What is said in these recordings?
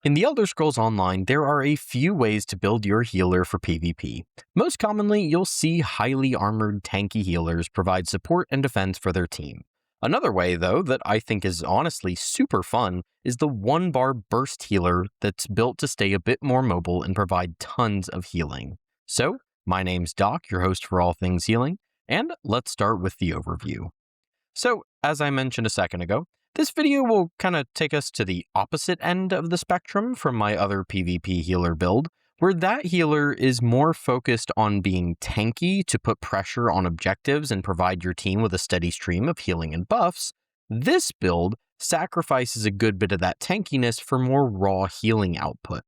In the Elder Scrolls Online, there are a few ways to build your healer for PvP. Most commonly, you'll see highly armored tanky healers provide support and defense for their team. Another way, though, that I think is honestly super fun is the 1-bar burst healer that's built to stay a bit more mobile and provide tons of healing. So, my name's Doc, your host for all things healing, and let's start with the overview. So, as I mentioned a second ago, this video will kind of take us to the opposite end of the spectrum from my other PvP healer build, where that healer is more focused on being tanky to put pressure on objectives and provide your team with a steady stream of healing and buffs. This build sacrifices a good bit of that tankiness for more raw healing output.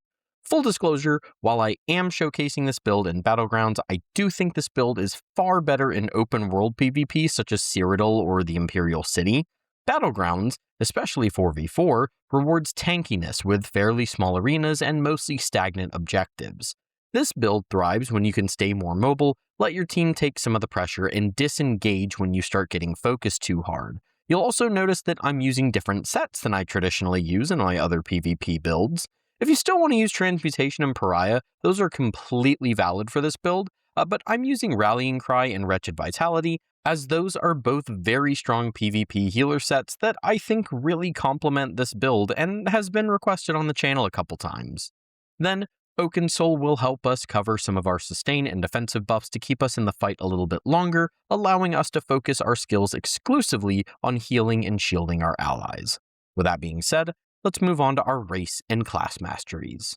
Full disclosure, while I am showcasing this build in Battlegrounds, I do think this build is far better in open world PvP such as Cyrodiil or the Imperial City. Battlegrounds, especially 4v4, rewards tankiness with fairly small arenas and mostly stagnant objectives. This build thrives when you can stay more mobile, let your team take some of the pressure, and disengage when you start getting focused too hard. You'll also notice that I'm using different sets than I traditionally use in my other PvP builds. If you still want to use Transmutation and Pariah, those are completely valid for this build, but I'm using Rallying Cry and Wretched Vitality, as those are both very strong PvP healer sets that I think really complement this build and has been requested on the channel a couple times. Then, Oaken Soul will help us cover some of our sustain and defensive buffs to keep us in the fight a little bit longer, allowing us to focus our skills exclusively on healing and shielding our allies. With that being said, let's move on to our race and class masteries.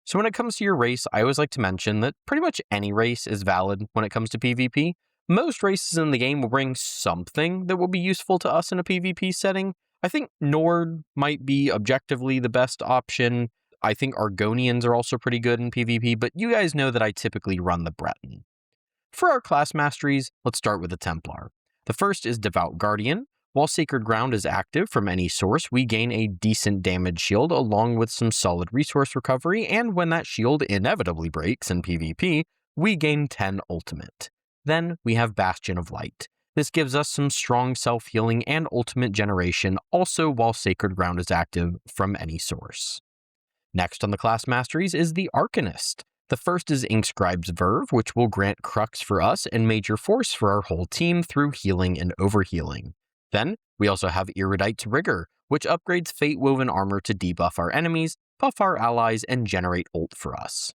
So when it comes to your race, I always like to mention that pretty much any race is valid when it comes to PvP. Most races in the game will bring something that will be useful to us in a PvP setting. I think Nord might be objectively the best option. I think Argonians are also pretty good in PvP, but you guys know that I typically run the Breton. For our class masteries, let's start with the Templar. The first is Devout Guardian. While Sacred Ground is active from any source, we gain a decent damage shield along with some solid resource recovery, and when that shield inevitably breaks in PvP, we gain 10 ultimate. Then we have Bastion of Light. This gives us some strong self-healing and ultimate generation, also while Sacred Ground is active from any source. Next on the class masteries is the Arcanist. The first is Inkscribe's Verve, which will grant Crux for us and Major Force for our whole team through healing and overhealing. Then we also have Erudite's Rigor, which upgrades Fate-Woven Armor to debuff our enemies, buff our allies, and generate ult for us.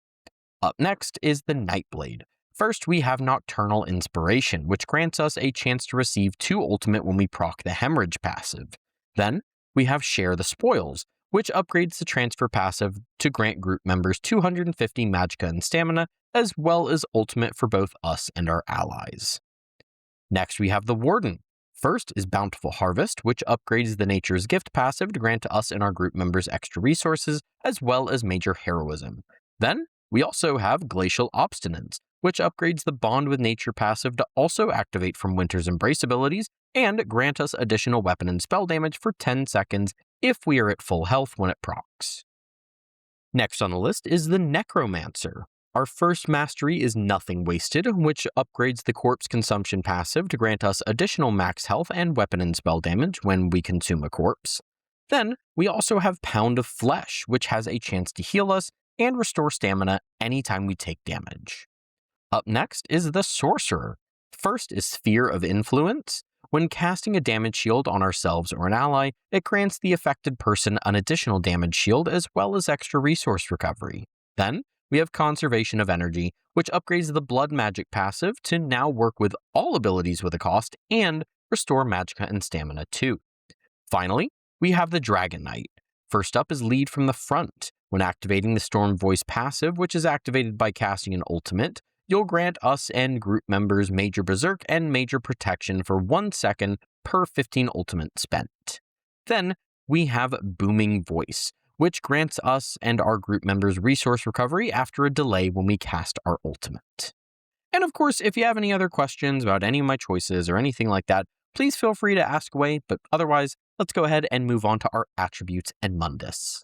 Up next is the Nightblade. First, we have Nocturnal Inspiration, which grants us a chance to receive 2 ultimate when we proc the Hemorrhage passive. Then, we have Share the Spoils, which upgrades the transfer passive to grant group members 250 magicka and stamina, as well as ultimate for both us and our allies. Next, we have the Warden. First is Bountiful Harvest, which upgrades the Nature's Gift passive to grant us and our group members extra resources, as well as Major Heroism. Then, we also have Glacial Obstinance, which upgrades the Bond with Nature passive to also activate from Winter's Embrace abilities and grant us additional weapon and spell damage for 10 seconds if we are at full health when it procs. Next on the list is the Necromancer. Our first mastery is Nothing Wasted, which upgrades the Corpse Consumption passive to grant us additional max health and weapon and spell damage when we consume a corpse. Then, we also have Pound of Flesh, which has a chance to heal us and restore stamina anytime we take damage. Up next is the Sorcerer. First is Sphere of Influence. When casting a damage shield on ourselves or an ally, it grants the affected person an additional damage shield as well as extra resource recovery. Then, we have Conservation of Energy, which upgrades the Blood Magic passive to now work with all abilities with a cost and restore magicka and stamina too. Finally, we have the Dragonknight. First up is Lead from the Front. When activating the Storm Voice passive, which is activated by casting an ultimate, you'll grant us and group members Major Berserk and Major Protection for 1 second per 15 ultimate spent. Then we have Booming Voice, which grants us and our group members resource recovery after a delay when we cast our ultimate. And of course, if you have any other questions about any of my choices or anything like that, please feel free to ask away, but otherwise, let's go ahead and move on to our attributes and Mundus.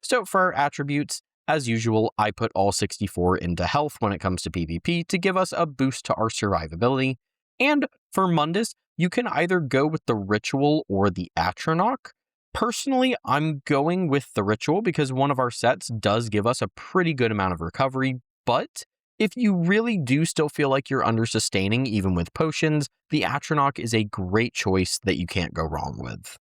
So for our attributes, as usual, I put all 64 into health when it comes to PvP to give us a boost to our survivability. And for Mundus, you can either go with the Ritual or the Atronach. Personally, I'm going with the Ritual because one of our sets does give us a pretty good amount of recovery, but if you really do still feel like you're under-sustaining even with potions, the Atronach is a great choice that you can't go wrong with.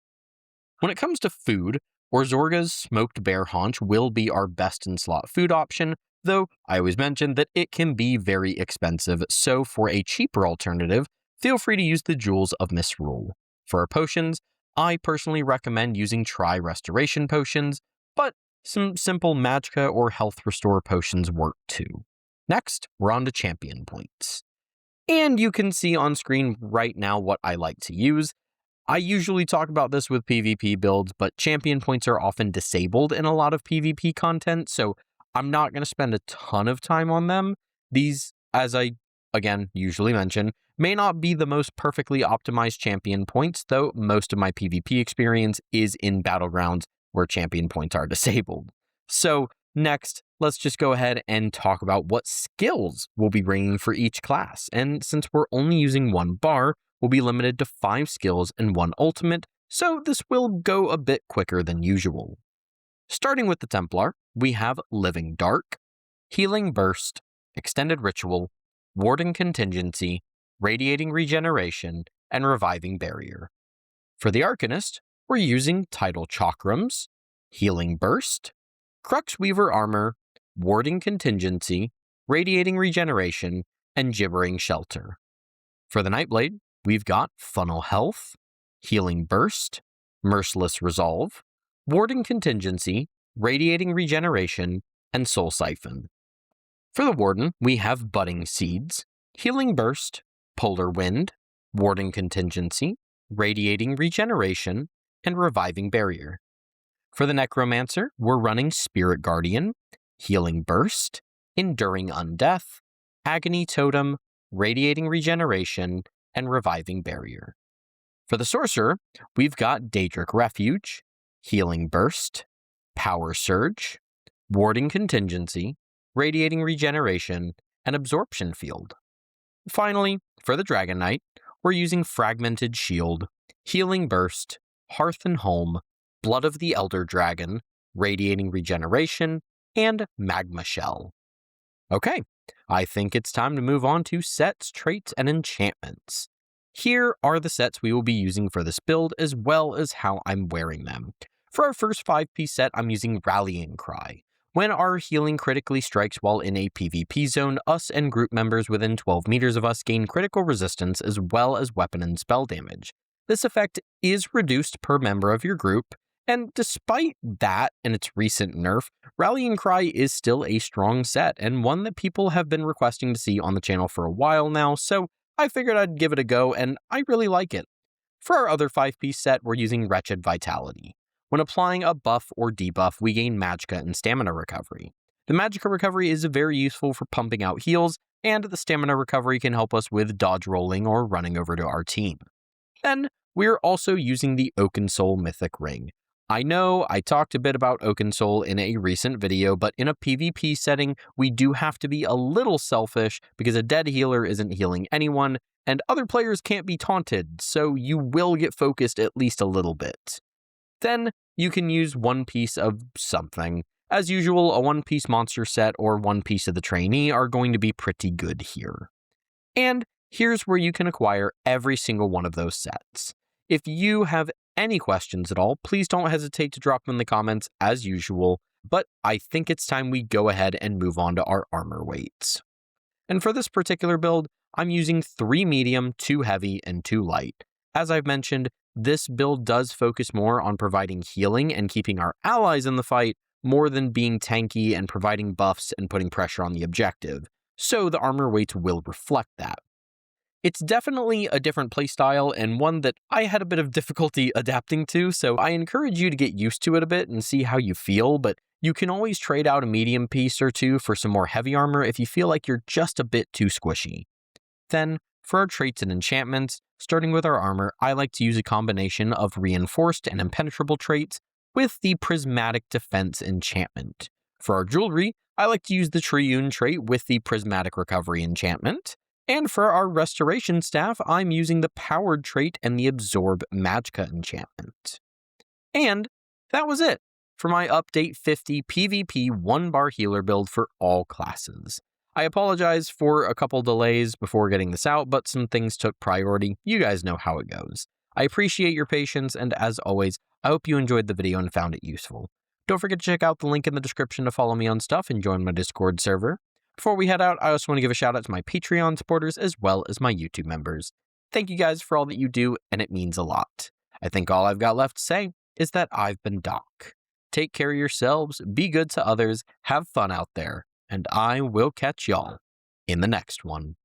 When it comes to food, Orzorga's smoked bear haunch will be our best in slot food option, though I always mention that it can be very expensive, so for a cheaper alternative, feel free to use the Jewels of Misrule. For our potions, I personally recommend using Tri-Restoration potions, but some simple Magicka or Health Restore potions work too. Next, we're on to champion points. And you can see on screen right now what I like to use. I usually talk about this with PvP builds, but champion points are often disabled in a lot of PvP content, so I'm not going to spend a ton of time on them. These, as I, again, usually mention, may not be the most perfectly optimized champion points, though most of my PvP experience is in battlegrounds where champion points are disabled. So next, let's just go ahead and talk about what skills we'll be bringing for each class. And since we're only using one bar, we'll be limited to 5 skills and 1 ultimate, so this will go a bit quicker than usual. Starting with the Templar, we have Living Dark, Healing Burst, Extended Ritual, Warden Contingency, Radiating Regeneration, and Reviving Barrier. For the Arcanist, we're using Tidal Chakrams, Healing Burst, Crux Weaver Armor, Warding Contingency, Radiating Regeneration, and Gibbering Shelter. For the Nightblade, we've got Funnel Health, Healing Burst, Merciless Resolve, Warding Contingency, Radiating Regeneration, and Soul Siphon. For the Warden, we have Budding Seeds, Healing Burst, Polar Wind, Warding Contingency, Radiating Regeneration, and Reviving Barrier. For the Necromancer, we're running Spirit Guardian, Healing Burst, Enduring Undeath, Agony Totem, Radiating Regeneration, and Reviving Barrier. For the Sorcerer, we've got Daedric Refuge, Healing Burst, Power Surge, Warding Contingency, Radiating Regeneration, and Absorption Field. Finally, for the Dragonknight, we're using Fragmented Shield, Healing Burst, Hearth and Home, Blood of the Elder Dragon, Radiating Regeneration, and Magma Shell. Okay, I think it's time to move on to sets, traits, and enchantments. Here are the sets we will be using for this build, as well as how I'm wearing them. For our first 5-piece set, I'm using Rallying Cry. When our healing critically strikes while in a PvP zone, us and group members within 12 meters of us gain critical resistance as well as weapon and spell damage. This effect is reduced per member of your group, and despite that and its recent nerf, Rallying Cry is still a strong set, and one that people have been requesting to see on the channel for a while now, so I figured I'd give it a go, and I really like it. For our other 5-piece set, we're using Wretched Vitality. When applying a buff or debuff, we gain Magicka and Stamina Recovery. The Magicka Recovery is very useful for pumping out heals, and the Stamina Recovery can help us with dodge rolling or running over to our team. Then, we're also using the Oakensoul Mythic Ring. I know I talked a bit about Oakensoul in a recent video, but in a PvP setting, we do have to be a little selfish because a dead healer isn't healing anyone, and other players can't be taunted, so you will get focused at least a little bit. Then, you can use one piece of something. As usual, a one-piece monster set or one piece of the trainee are going to be pretty good here. And here's where you can acquire every single one of those sets. If you have any questions at all, please don't hesitate to drop them in the comments as usual, but I think it's time we go ahead and move on to our armor weights. And for this particular build, I'm using 3 medium, 2 heavy, and 2 light. As I've mentioned, this build does focus more on providing healing and keeping our allies in the fight more than being tanky and providing buffs and putting pressure on the objective, so the armor weights will reflect that. It's definitely a different playstyle and one that I had a bit of difficulty adapting to, so I encourage you to get used to it a bit and see how you feel, but you can always trade out a medium piece or two for some more heavy armor if you feel like you're just a bit too squishy. Then, for our traits and enchantments, starting with our armor, I like to use a combination of reinforced and impenetrable traits with the prismatic defense enchantment. For our jewelry, I like to use the Triune trait with the prismatic recovery enchantment. And for our restoration staff, I'm using the powered trait and the absorb magicka enchantment. And that was it for my Update 50 PvP 1-bar healer build for all classes. I apologize for a couple delays before getting this out, but some things took priority. You guys know how it goes. I appreciate your patience, and as always, I hope you enjoyed the video and found it useful. Don't forget to check out the link in the description to follow me on stuff and join my Discord server. Before we head out, I also want to give a shout out to my Patreon supporters as well as my YouTube members. Thank you guys for all that you do, and it means a lot. I think all I've got left to say is that I've been Doc. Take care of yourselves, be good to others, have fun out there, and I will catch y'all in the next one.